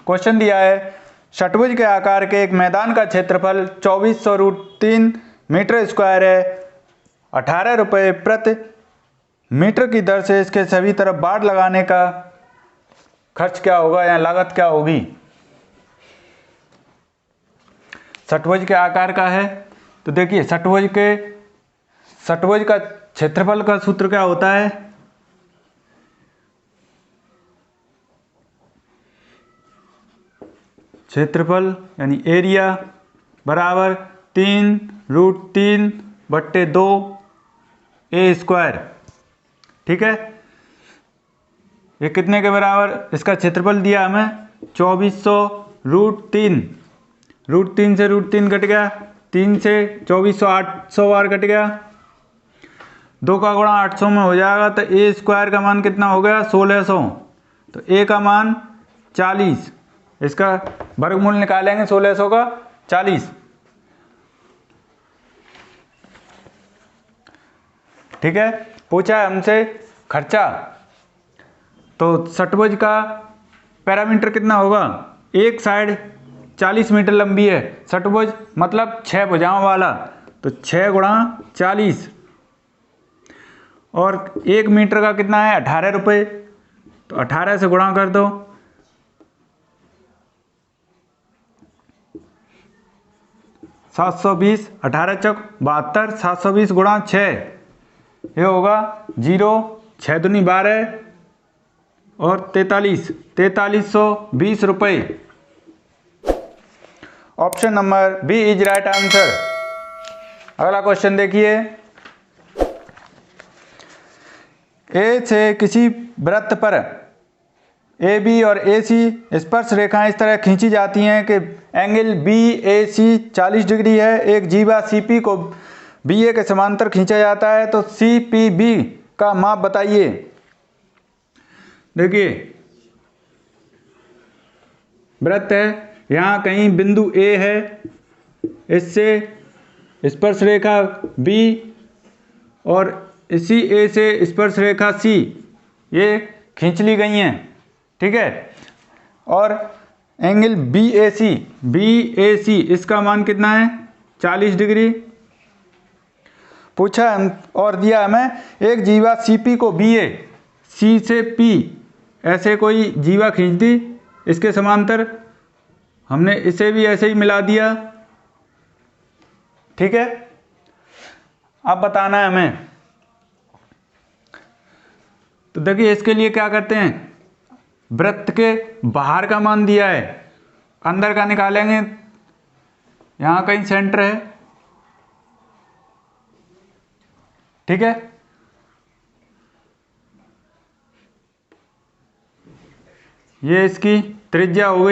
Question दिया है षट्भुज के आकार के एक मैदान का क्षेत्रफल 2400√3 मीटर स्क्वायर है। 18 रुपये प्रति मीटर की दर से इसके सभी तरफ बाड़ लगाने का खर्च क्या होगा या लागत क्या होगी। षट्भुज के आकार का है तो देखिए षट्भुज का क्षेत्रफल का सूत्र क्या होता है, क्षेत्रफल यानी एरिया बराबर 3√3/2 ए स्क्वायर। ठीक है, ये कितने के बराबर, इसका क्षेत्रफल दिया हमें 2400√3, √3 से √3 कट गया, 3 से 2400 800 बार कट गया, 2 का गुणा 800 में हो जाएगा तो ए स्क्वायर का मान कितना हो गया 1600। तो ए का मान 40, इसका वर्गमूल निकालेंगे 1600 का 40। ठीक है, पूछा है हमसे खर्चा, तो षट्भुज का पैरामीटर कितना होगा, एक साइड 40 मीटर लंबी है, षट्भुज मतलब 6 भुजाओं वाला, तो 6 गुणा 40 और 1 मीटर का कितना है 18 रुपये, तो 18 से गुणा कर दो, 720, 18 चौक 72, 720 गुणा 6, ये होगा 0, 6 दूनी 12 और 4320 रुपये। Option number B is right answer. अगला क्वेश्चन देखिए, ए से किसी वृत्त पर ए बी और ए सी स्पर्श रेखाएं इस तरह खींची जाती हैं कि एंगल बी ए सी 40 डिग्री है। एक जीवा सी पी को बी ए के समांतर खींचा जाता है, तो सी पी बी का माप बताइए। देखिए वृत्त है, यहाँ कहीं बिंदु ए है, इससे स्पर्श रेखा बी और इसी ए से स्पर्श रेखा सी ये खींच ली गई हैं। ठीक है, और एंगल बी ए सी इसका मान कितना है 40 डिग्री पूछा और दिया हमें एक जीवा सी पी को बी ए सी से पी ऐसे कोई जीवा खींच दी इसके समांतर, हमने इसे भी ऐसे ही मिला दिया। ठीक है, अब बताना है हमें, तो देखिए इसके लिए क्या करते हैं, वृत्त के बाहर का मान दिया है, अंदर का निकालेंगे, यहां कहीं सेंटर है। ठीक है, ये इसकी त्रिज्या हो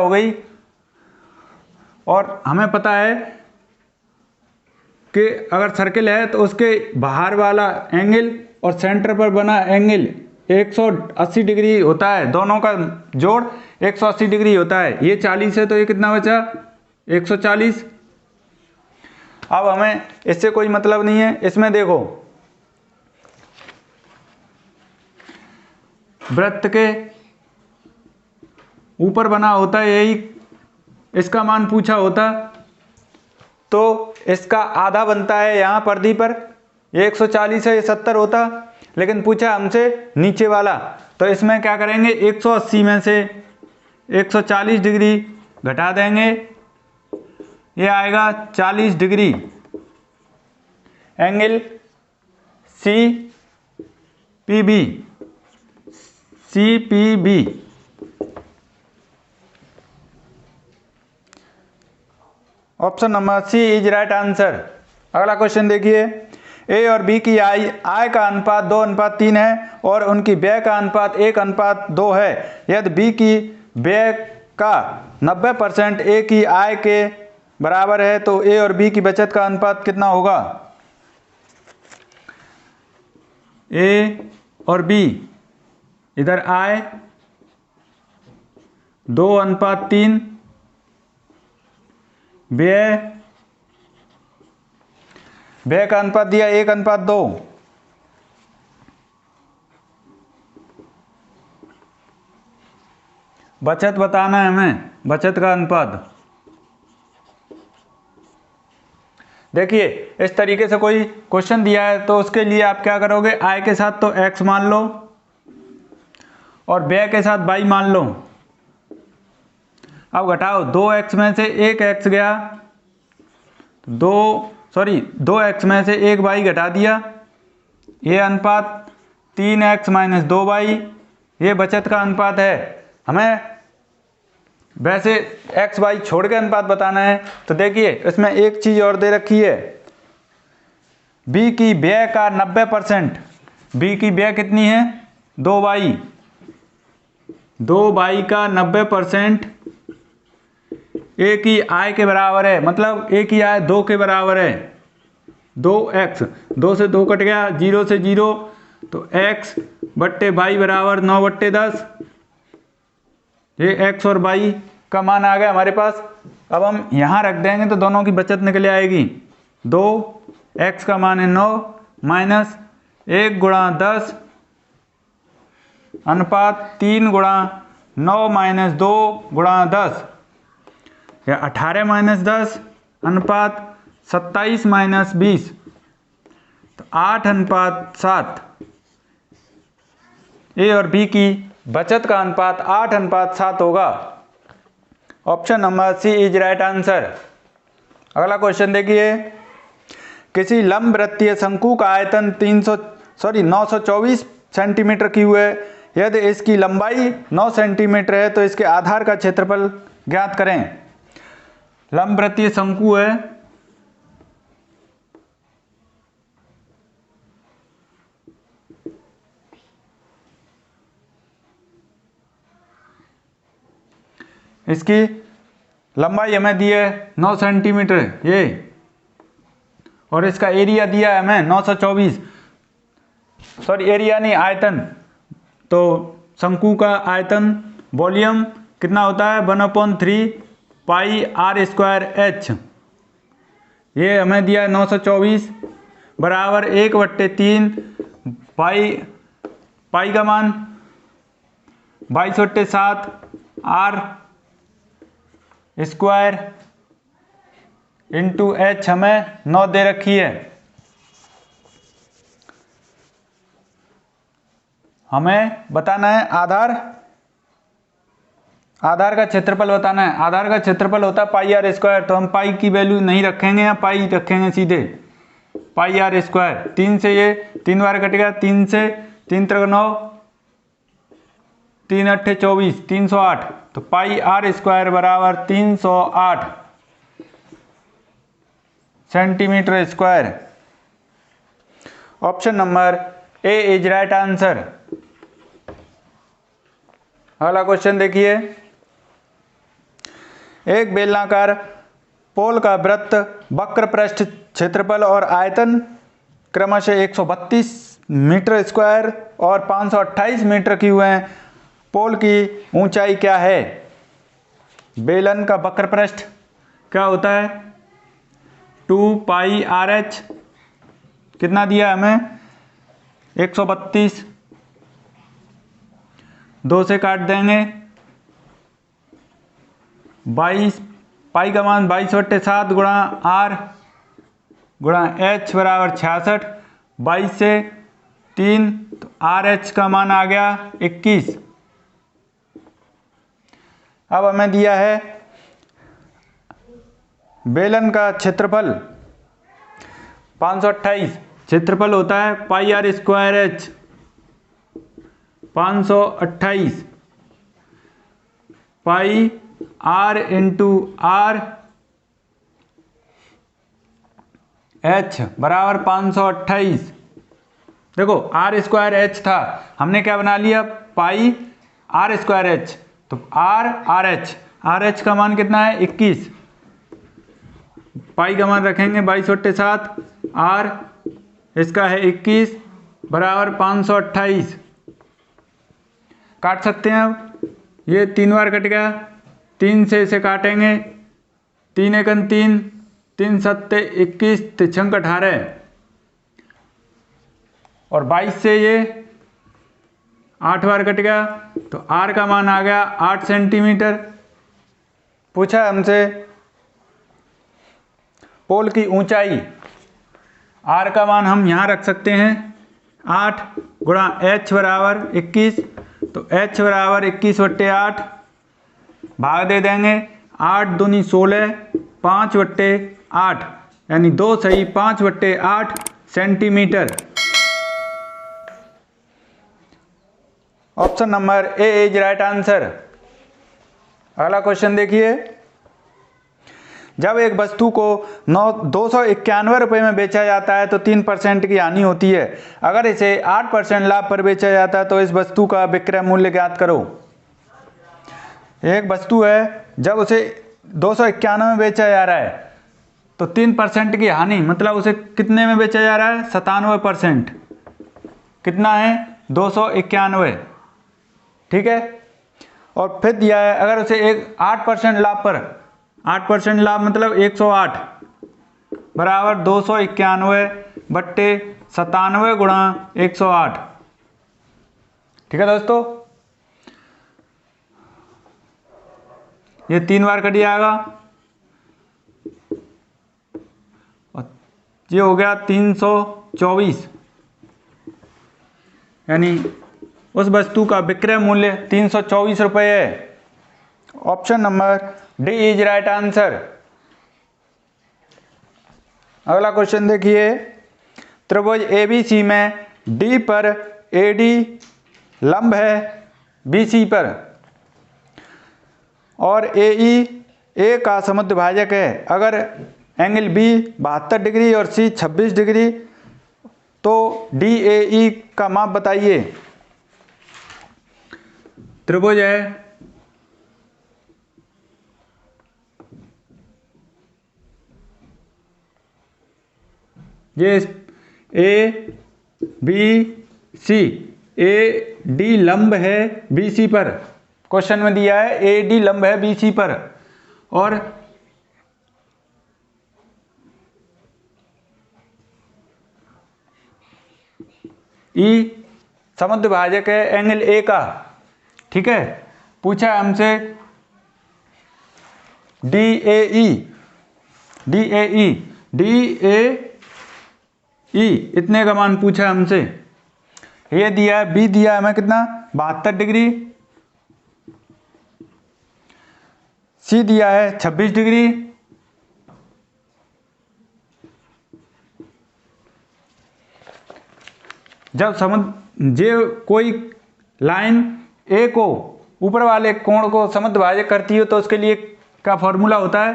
गई, और हमें पता है कि अगर सर्किल है तो उसके बाहर वाला एंगल और सेंटर पर बना एंगल 180 डिग्री होता है, दोनों का जोड़ 180 डिग्री होता है। ये 40 है तो ये कितना बचा 140। अब हमें इससे कोई मतलब नहीं है, इसमें देखो वृत्त के ऊपर बना होता है यही, इसका मान पूछा होता तो इसका आधा बनता है यहाँ पर्दी पर, ये 140 है, ये 70 होता, लेकिन पूछा हमसे नीचे वाला, तो इसमें क्या करेंगे 180 में से 140 डिग्री घटा देंगे, ये आएगा 40 degree. Angle C P B option number C is right answer. अगला क्वेश्चन देखिए, ए और बी की आय का अनुपात 2:3 है और उनकी व्यय का अनुपात 1:2 है। यदि बी की व्यय का 90% ए की आय के बराबर है तो ए और बी की बचत का अनुपात कितना होगा। ए और बी, इधर आय 2:3, व्यय का अनुपात दिया 1:2। बचत बताना है हमें, बचत का अनुपात। देखिए इस तरीके से कोई क्वेश्चन दिया है तो उसके लिए आप क्या करोगे, आय के साथ तो x मान लो और व्यय के साथ y मान लो। अब घटाओ, 2x में से 1x गया, 2x में से 1y घटा दिया, ये अनुपात 3x - 2y, ये बचत का अनुपात है। हमें वैसे x y छोड़ के अनुपात बताना है। तो देखिए इसमें एक चीज और दे रखी है, b की व्यय का 90%, b की व्यय कितनी है 2y, 2y का 90% a की आय के बराबर है, मतलब a की आय 2 के बराबर है, 2x, 2 से 2 कट गया, 0 से 0, तो x बट्टे y बराबर 9/10। ये x और y का मान आ गया हमारे पास। अब हम यहाँ रख देंगे तो दोनों की बचत निकल आएगी। 2x का मान है 9 माइनस 1 गुणा 10 अनुपात 3 गुणा 9 - 2 गुणा 10, या 18 - 10 अनुपात 27 - 20, तो 8:7। ए और बी की बचत का अनुपात 8:7 होगा। Option number C is right answer. अगला क्वेश्चन देखिए, किसी लंब वृत्तीय शंकु का आयतन 924 सेंटीमीटर क्यूब है। यदि इसकी लंबाई 9 सेंटीमीटर है तो इसके आधार का क्षेत्रफल ज्ञात करें। लंब वृत्तीय शंकु है, इसकी लंबाई हमें दी है 9 सेंटीमीटर ये, और इसका एरिया दिया है हमें 924, एरिया नहीं आयतन। तो शंकु का आयतन वॉल्यूम कितना होता है 1/3 पाई r स्क्वायर h, ये हमें दिया है 924 बराबर 1/3 पाई का मान 22/7 r स्क्वायर इंटू h हमें 9 दे रखी है। हमें बताना है आधार का क्षेत्रफल बताना है। आधार का क्षेत्रफल होता है पाई r स्क्वायर, तो हम पाई की वैल्यू नहीं रखेंगे, या पाई रखेंगे सीधे पाई r स्क्वायर। 3 से ये 3 बार कट गया, 3 से 3 × 9, 3 × 8 = 24, 308, तो पाई r स्क्वायर बराबर 308 centimetre square. Option number A is right answer. अगला क्वेश्चन देखिए, एक बेलनाकार पोल का वृत्त वक्र पृष्ठ क्षेत्रफल और आयतन क्रमशः 132 मीटर स्क्वायर और 528 मीटर क्यूब है। पोल की ऊंचाई क्या है। बेलन का वक्र पृष्ठ क्या होता है 2 पाई RH, कितना दिया हमें 132, 2 से काट देंगे, 22 पाई का मान 22/7 गुणा r गुणा h बराबर 66, 22 से 3, तो RH का मान आ गया 21। अब हमें दिया है बेलन का क्षेत्रफल 528, क्षेत्रफल होता है पाई r स्क्वायर h, 528 पाई r इंटू r h बराबर 528। देखो r स्क्वायर h था, हमने क्या बना लिया पाई r स्क्वायर h, तो r h का मान कितना है 21, पाई का मान रखेंगे 22/7, r इसका है 21 बराबर 528। काट सकते हैं, अब ये 3 बार कट गया, 3 से इसे काटेंगे, 3 × 3, 3 × 7 = 21, 3 × 18, और 22 से ये 8 बार कट गया तो आर का मान आ गया 8 सेंटीमीटर। पूछा हमसे पोल की ऊंचाई, आर का मान हम यहाँ रख सकते हैं 8 गुणा एच बराबर 21, तो एच बराबर 21/8 भाग दे देंगे 8 दूनी 16 5/8 यानी 2 सही 5/8 centimetre. Option number A is right answer. अगला क्वेश्चन देखिए, जब एक वस्तु को 291 रुपये में बेचा जाता है तो 3% की हानि होती है। अगर इसे 8% लाभ पर बेचा जाता है तो इस वस्तु का विक्रय मूल्य ज्ञात करो। एक वस्तु है, जब उसे 291 में बेचा जा रहा है तो 3% की हानि, मतलब उसे कितने में बेचा जा रहा है 97%। कितना है 291, ठीक है। और फिर दिया है अगर उसे एक 8% लाभ पर, 8% लाभ मतलब 108 बराबर 291/97 गुणा 108, ठीक है दोस्तों। ये 3 बार कट जाएगा और ये हो गया 324, यानी उस वस्तु का विक्रय मूल्य 324 रुपये है। Option number D is right answer. अगला क्वेश्चन देखिए, त्रिभुज एबीसी में डी पर एडी लंब है बीसी पर और एई ए का समुद्रभाजक है। अगर एंगल बी 72 डिग्री और सी 26 डिग्री तो डी ए ई का माप बताइए। त्रिभुज है, ये A B C, A D लंब है बी सी पर, क्वेश्चन में दिया है ए डी लंब है बी सी पर, और ई समुद्रभाजक है एंगल ए का, ठीक है। पूछा हमसे D A E, D A E, D A E इतने का मान पूछा हमसे। ये दिया है बी दिया है हमें कितना 72 डिग्री, सी दिया है 26 डिग्री, जब कोई लाइन ए को ऊपर वाले कोण को समुद्रभाजक करती हो तो उसके लिए क्या फॉर्मूला होता है,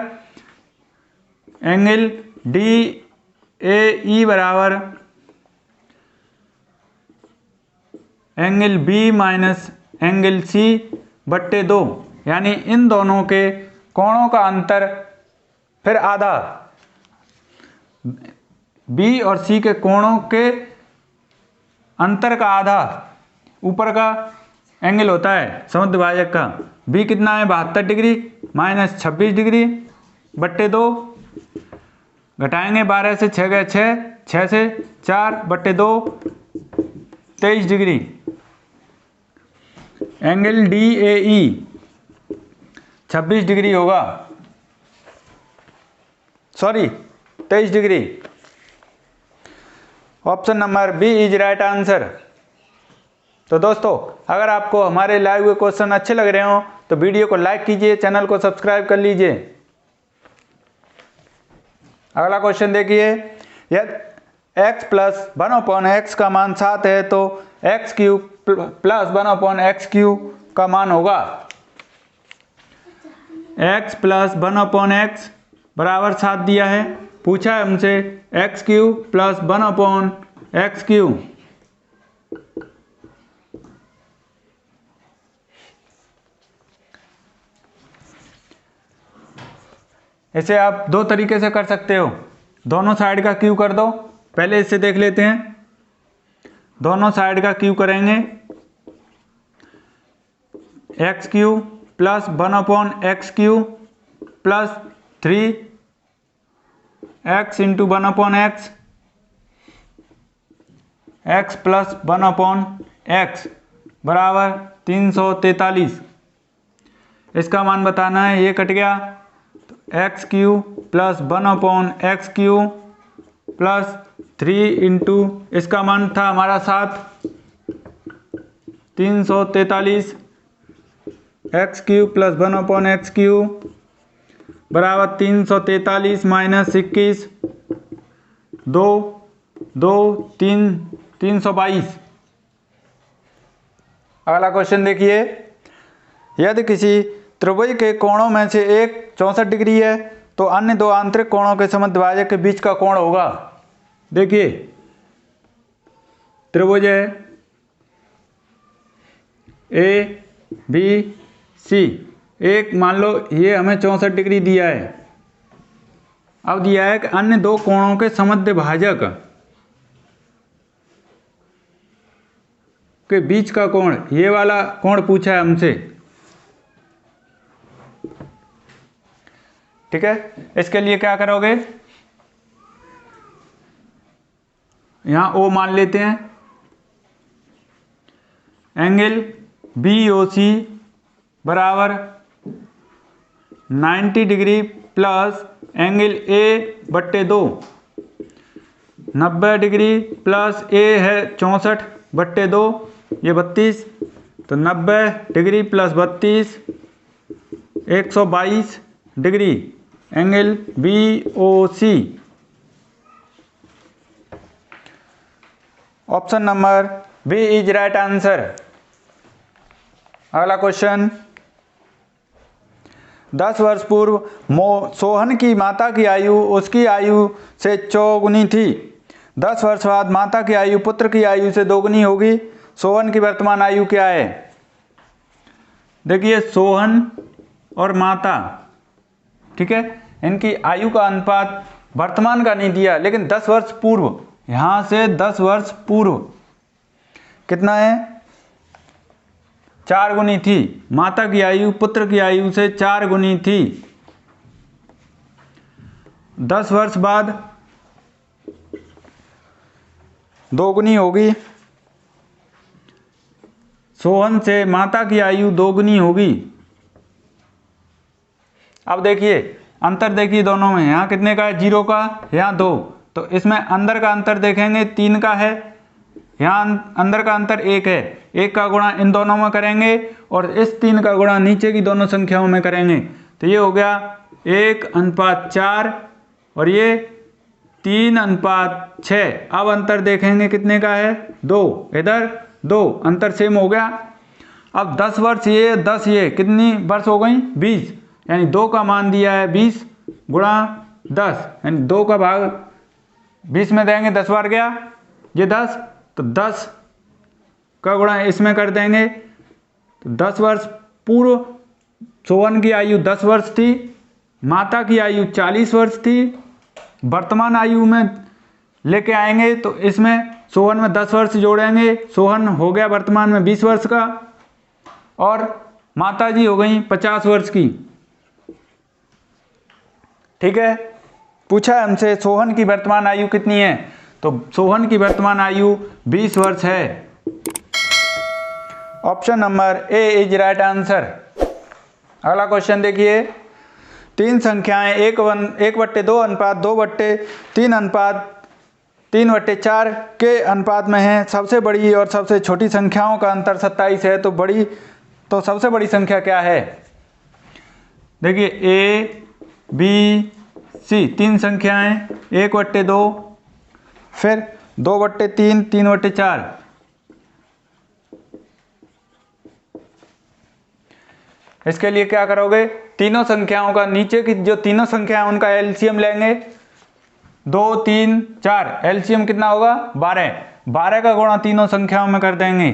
एंगल डी ए ई बराबर angle B minus angle C बट्टे 2, यानी इन दोनों के कोणों का अंतर फिर आधा, बी और सी के कोणों के अंतर का आधा ऊपर का एंगल होता है समुद्रभाजक का। बी कितना है 72 डिग्री माइनस 26 डिग्री बट्टे 2, घटाएंगे 12 से 6 गए 6, 6 से 4 बट्टे 2 23 degree. Angle D A E 26 degree होगा, sorry 23 degree. Option number B is right answer. तो दोस्तों, अगर आपको हमारे लाइव के क्वेश्चन अच्छे लग रहे हो तो वीडियो को लाइक कीजिए, चैनल को सब्सक्राइब कर लीजिए। अगला क्वेश्चन देखिए, यदि x प्लस 1/x का मान 7 है तो x³ प्लस 1/x³ का मान होगा। x प्लस 1/x बराबर 7 दिया है। पूछा है हमसे x³ प्लस 1/x³। इसे आप दो तरीके से कर सकते हो, दोनों साइड का क्यू कर दो। पहले इससे देख लेते हैं, दोनों साइड का क्यू करेंगे, x³ plus 1/x³ plus 3x into 1/x, x plus 1/x बराबर 343। इसका मान बताना है, ये कट गया तो x Q plus 1/x³ plus 3 into इसका मान था हमारा 7, 343 x³ प्लस 1/x³ बराबर 343 माइनस 21 2 2 3 322। अगला क्वेश्चन देखिए, यदि किसी त्रिभुज के कोणों में से एक 64 डिग्री है तो अन्य दो आंतरिक कोणों के समद्विभाजक के बीच का कोण होगा। देखिए त्रिभुज है ए बी सी, एक मान लो ये हमें 64 डिग्री दिया है। अब दिया है कि अन्य दो कोणों के समद्विभाजक के बीच का कोण, ये वाला कोण पूछा है हमसे। ठीक है, इसके लिए क्या करोगे, यहां ओ मान लेते हैं, एंगल BOC बराबर 90 degree plus angle A/2 90 degree plus A है 64/2 ये 32, तो 90 डिग्री प्लस 32 122 degree angle BOC। Option number B is right answer. अगला क्वेश्चन, 10 वर्ष पूर्व सोहन की माता की आयु उसकी आयु से 4 गुनी थी। 10 वर्ष बाद माता की आयु पुत्र की आयु से 2 गुनी होगी। सोहन की वर्तमान आयु क्या है? देखिए सोहन और माता, ठीक है, इनकी आयु का अनुपात वर्तमान का नहीं दिया, लेकिन 10 वर्ष पूर्व, यहां से 10 वर्ष पूर्व कितना है, 4 गुनी थी। माता की आयु पुत्र की आयु से 4 गुनी थी। 10 वर्ष बाद 2 गुनी होगी। सोहन से माता की आयु 2 गुनी होगी। अब देखिए अंतर देखिए दोनों में, यहाँ कितने का है, 0 का, यहाँ 2, तो इसमें अंदर का अंतर देखेंगे 3 का है, यहाँ अंदर का अंतर 1 है। 1 का गुणा इन दोनों में करेंगे और इस 3 का गुणा नीचे की दोनों संख्याओं में करेंगे, तो ये हो गया 1:4 और ये 3:6। अब अंतर देखेंगे कितने का है, 2, इधर 2, अंतर सेम हो गया। अब 10 वर्ष ये 10 ये कितनी वर्ष हो गई, 20, यानी 2 का मान दिया है 20 गुणा 10, यानी 2 का भाग 20 में देंगे, 10 बार गया ये 10, तो 10 का गुणा इसमें कर देंगे, तो 10 वर्ष पूर्व सोहन की आयु 10 वर्ष थी, माता की आयु 40 वर्ष थी। वर्तमान आयु में लेके आएंगे तो इसमें सोहन में 10 वर्ष जोड़ेंगे, सोहन हो गया वर्तमान में 20 वर्ष का और माता जी हो गई 50 वर्ष की। ठीक है, पूछा है हमसे सोहन की वर्तमान आयु कितनी है, तो सोहन की वर्तमान आयु 20 वर्ष है। Option number A is right answer. अगला क्वेश्चन देखिए, 3 संख्याएं 1/2 अनुपात 2/3 अनुपात 3/4 के अनुपात में है। सबसे बड़ी और सबसे छोटी संख्याओं का अंतर 27 है, तो सबसे बड़ी संख्या क्या है? देखिए ए बी सी 3 संख्याएं 1/2, फिर 2/3, 3/4। इसके लिए क्या करोगे, तीनों संख्याओं का, नीचे की जो तीनों संख्या है उनका एलसीएम लेंगे, 2 3 4, एलसीएम कितना होगा 12, 12 का गुणा तीनों संख्याओं में कर देंगे,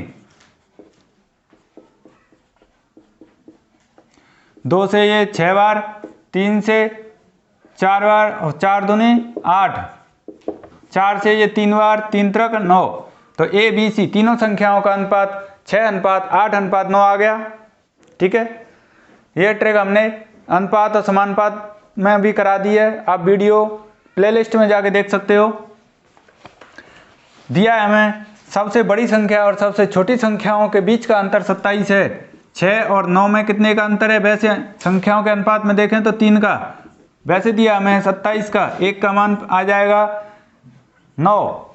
2 से ये 6 बार, 3 से 4 बार और 4 दूनी 8, 4 से ये 3 बार, 3 त्रिक 9, तो ए बी सी तीनों संख्याओं का अनुपात 6:8:9 आ गया। ठीक है, ये ट्रिक हमने अनुपात और समानुपात में भी करा दी है, आप वीडियो प्लेलिस्ट में जाके देख सकते हो। दिया है हमें सबसे बड़ी संख्या और सबसे छोटी संख्याओं के बीच का अंतर 27 है। 6 और 9 में कितने का अंतर है? वैसे संख्याओं के अनुपात में देखें तो 3 का, वैसे दिया हमें 27 का, 1 का मान आ जाएगा 9।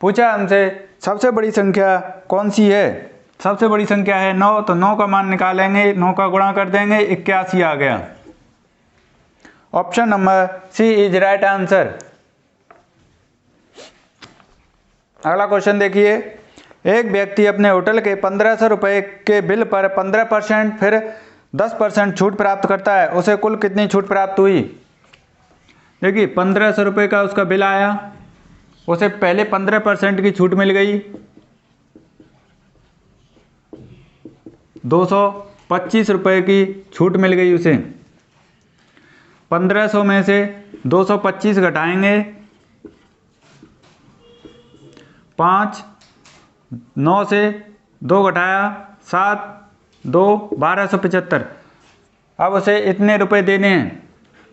पूछा हमसे सबसे बड़ी संख्या कौन सी है? सबसे बड़ी संख्या है 9, तो 9 का मान निकालेंगे, 9 का गुणा कर देंगे, 81 आ गया। Option number C is right answer. अगला क्वेश्चन देखिए, एक व्यक्ति अपने होटल के 1500 रुपये के बिल पर 15% फिर 10% छूट प्राप्त करता है, उसे कुल कितनी छूट प्राप्त हुई? देखिए 1500 रुपये का उसका बिल आया, उसे पहले 15% की छूट मिल गई, 225 रुपये की छूट मिल गई उसे। 1500 में से 225 घटाएंगे, 5, 9 से 2 घटाया 7, 2, 1275। अब उसे इतने रुपए देने हैं,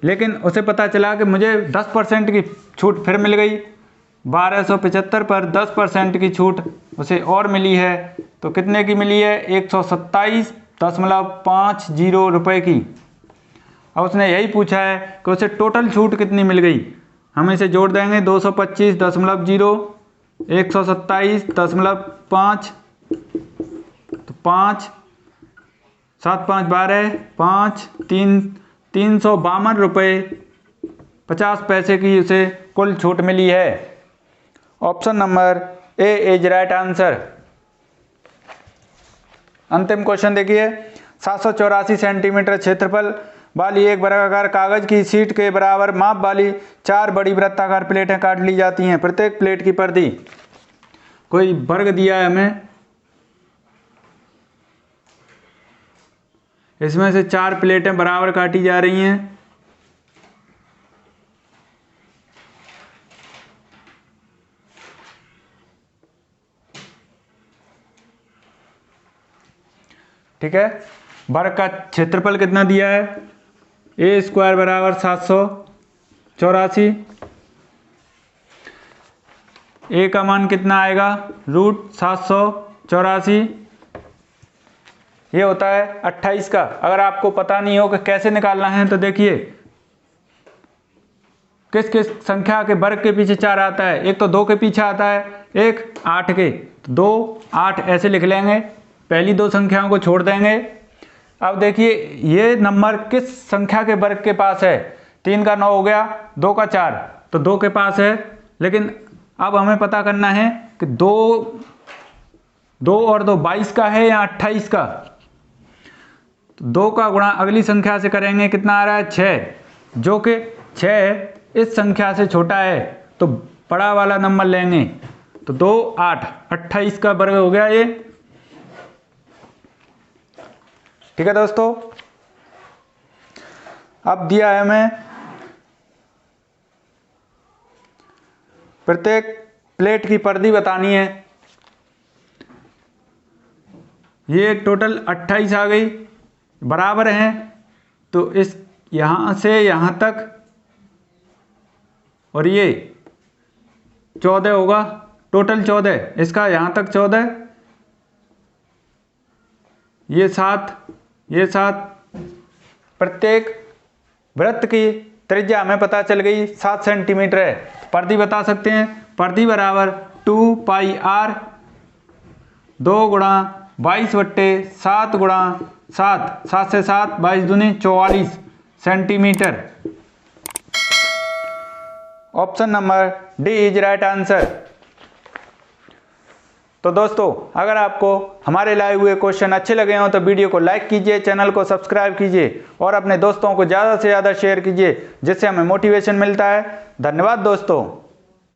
लेकिन उसे पता चला कि मुझे 10% की छूट फिर मिल गई। 1275 पर 10% की छूट उसे और मिली है, तो कितने की मिली है? 127.50 रुपये की। अब उसने यही पूछा है कि उसे टोटल छूट कितनी मिल गई। हम इसे जोड़ देंगे, 225.0 127.5, तो 5, 7, 5, 12, 5, 3, 352 रुपये 50 पैसे की उसे कुल छूट मिली है। Option number A is right answer. अंतिम क्वेश्चन देखिए, 784 सेंटीमीटर क्षेत्रफल वाली एक वर्गाकार कागज की शीट के बराबर माप वाली 4 बड़ी वृत्ताकार प्लेटें काट ली जाती हैं। प्रत्येक प्लेट की परिधि, कोई वर्ग दिया है हमें, इसमें से 4 प्लेटें बराबर काटी जा रही हैं। ठीक है, वर्ग का क्षेत्रफल कितना दिया है? ए स्क्वायर बराबर 784। ए का मान कितना आएगा? √784। ये होता है 28 का। अगर आपको पता नहीं हो कि कैसे निकालना है तो देखिए, किस किस संख्या के वर्ग के पीछे 4 आता है? एक तो 2 के पीछे आता है, एक 8 के, तो 2, 8 ऐसे लिख लेंगे, पहली 2 संख्याओं को छोड़ देंगे। अब देखिए ये नंबर किस संख्या के वर्ग के पास है? 3 का 9 हो गया, 2 का 4, तो 2 के पास है। लेकिन अब हमें पता करना है कि 2 और 2 22 का है या 28 का। तो 2 का गुणा अगली संख्या से करेंगे, कितना आ रहा है? 6, जो कि 6 इस संख्या से छोटा है, तो बड़ा वाला नंबर लेंगे, तो 2, 8, 28 का वर्ग हो गया ये। ठीक है दोस्तों, अब दिया है हमें प्रत्येक प्लेट की परिधि बतानी है। ये टोटल 28 आ गई, बराबर हैं, तो इस यहां से यहां तक, और ये 14 होगा, टोटल 14, इसका यहां तक 14, ये 7, ये 7। प्रत्येक वृत्त की त्रिज्या हमें पता चल गई 7 सेंटीमीटर है। परिधि बता सकते हैं, परिधि बराबर 2πr 2 गुणा 22/7 गुणा 7, 7 से 7, 22 दूनी 44 centimetre. Option number D is right answer. तो दोस्तों, अगर आपको हमारे लाए हुए क्वेश्चन अच्छे लगे हों तो वीडियो को लाइक कीजिए, चैनल को सब्सक्राइब कीजिए और अपने दोस्तों को ज़्यादा से ज़्यादा शेयर कीजिए, जिससे हमें मोटिवेशन मिलता है। धन्यवाद दोस्तों।